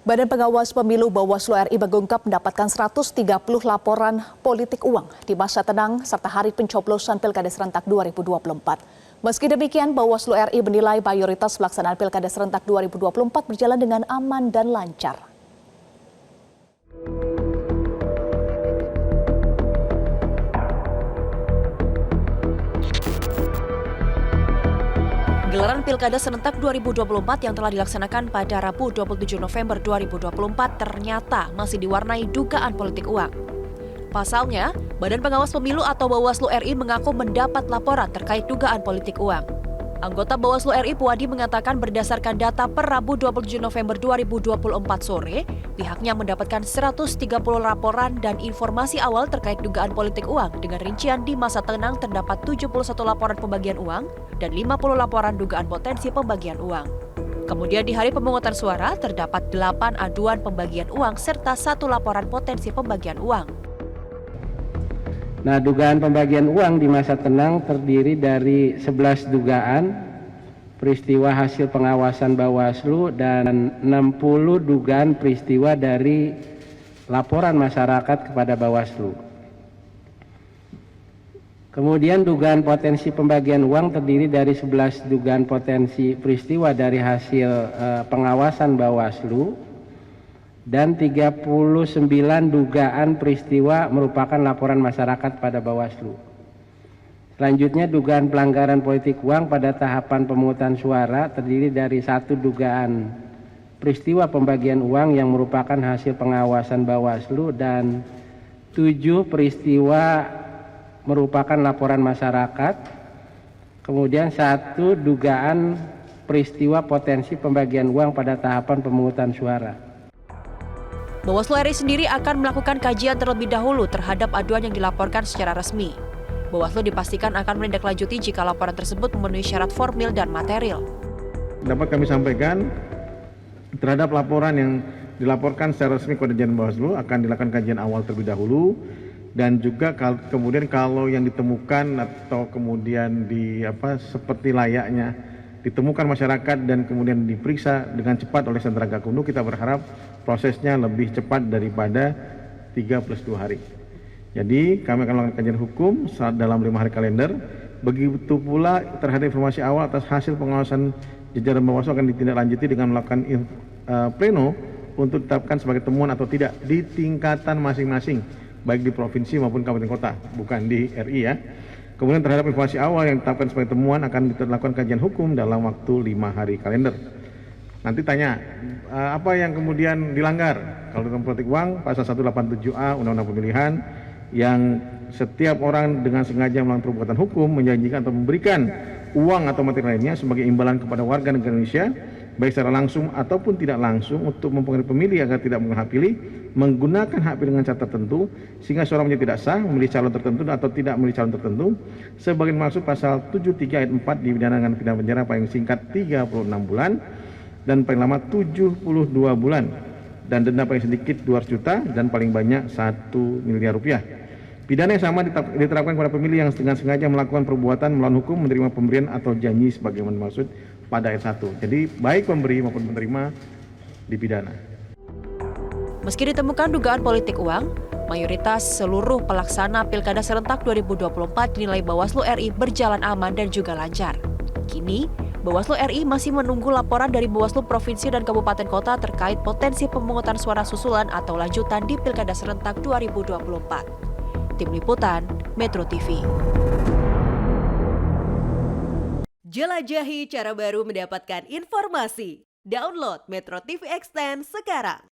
Badan Pengawas Pemilu Bawaslu RI mengungkap mendapatkan 130 laporan politik uang di masa tenang serta hari pencoblosan Pilkada Serentak 2024. Meski demikian, Bawaslu RI menilai mayoritas pelaksanaan Pilkada Serentak 2024 berjalan dengan aman dan lancar. Gelaran Pilkada Serentak 2024 yang telah dilaksanakan pada Rabu 27 November 2024 ternyata masih diwarnai dugaan politik uang. Pasalnya, Badan Pengawas Pemilu atau Bawaslu RI mengaku mendapat laporan terkait dugaan politik uang. Anggota Bawaslu RI Puadi mengatakan berdasarkan data per Rabu 27 November 2024 sore, pihaknya mendapatkan 130 laporan dan informasi awal terkait dugaan politik uang dengan rincian di masa tenang terdapat 71 laporan pembagian uang dan 50 laporan dugaan potensi pembagian uang. Kemudian di hari pemungutan suara terdapat 8 aduan pembagian uang serta 1 laporan potensi pembagian uang. Nah, dugaan pembagian uang di masa tenang terdiri dari 11 dugaan peristiwa hasil pengawasan Bawaslu dan 60 dugaan peristiwa dari laporan masyarakat kepada Bawaslu. Kemudian dugaan potensi pembagian uang terdiri dari 11 dugaan potensi peristiwa dari hasil pengawasan Bawaslu dan 39 dugaan peristiwa merupakan laporan masyarakat pada Bawaslu. Selanjutnya dugaan pelanggaran politik uang pada tahapan pemungutan suara terdiri dari 1 dugaan peristiwa pembagian uang yang merupakan hasil pengawasan Bawaslu dan 7 peristiwa merupakan laporan masyarakat. Kemudian 1 dugaan peristiwa potensi pembagian uang pada tahapan pemungutan suara. Bawaslu RI sendiri akan melakukan kajian terlebih dahulu terhadap aduan yang dilaporkan secara resmi. Bawaslu dipastikan akan menindaklanjuti jika laporan tersebut memenuhi syarat formil dan material. Dapat kami sampaikan terhadap laporan yang dilaporkan secara resmi kepada Dirjen Bawaslu akan dilakukan kajian awal terlebih dahulu, dan juga kemudian kalau yang ditemukan atau kemudian seperti layaknya ditemukan masyarakat dan kemudian diperiksa dengan cepat oleh Sentra Gakumdu, kita berharap prosesnya lebih cepat daripada 3+2 hari. Jadi kami akan melakukan kajian hukum dalam 5 hari kalender. Begitu pula terhadap informasi awal atas hasil pengawasan jajaran Bawaslu akan ditindaklanjuti dengan melakukan pleno untuk ditetapkan sebagai temuan atau tidak di tingkatan masing-masing, baik di provinsi maupun kabupaten kota, bukan di RI ya. Kemudian terhadap informasi awal yang ditetapkan sebagai temuan akan dilakukan kajian hukum dalam waktu 5 hari kalender. Nanti tanya, apa yang kemudian dilanggar? Kalau dalam politik uang, pasal 187A Undang-Undang Pemilihan, yang setiap orang dengan sengaja melakukan perbuatan hukum, menjanjikan atau memberikan uang atau materi lainnya sebagai imbalan kepada warga negara Indonesia, baik secara langsung ataupun tidak langsung untuk mempengaruhi pemilih agar tidak menggunakan hak pilih, menggunakan hak pilih dengan cara tertentu sehingga seorang menjadi tidak sah, memilih calon tertentu atau tidak memilih calon tertentu, sebagai maksud pasal 73 ayat 4 dipidana dengan pidana penjara paling singkat 36 bulan dan paling lama 72 bulan dan denda paling sedikit 200 juta dan paling banyak 1 miliar rupiah. Pidana yang sama diterapkan kepada pemilih yang dengan sengaja melakukan perbuatan melawan hukum, menerima pemberian atau janji sebagaimana dimaksud pada ayat 1. Jadi baik pemberi maupun penerima dipidana. Meski ditemukan dugaan politik uang, mayoritas seluruh pelaksana Pilkada Serentak 2024 dinilai Bawaslu RI berjalan aman dan juga lancar. Kini, Bawaslu RI masih menunggu laporan dari Bawaslu Provinsi dan Kabupaten Kota terkait potensi pemungutan suara susulan atau lanjutan di Pilkada Serentak 2024. Tim Liputan, Metro TV. Jelajahi cara baru mendapatkan informasi. Download Metro TV Extend sekarang.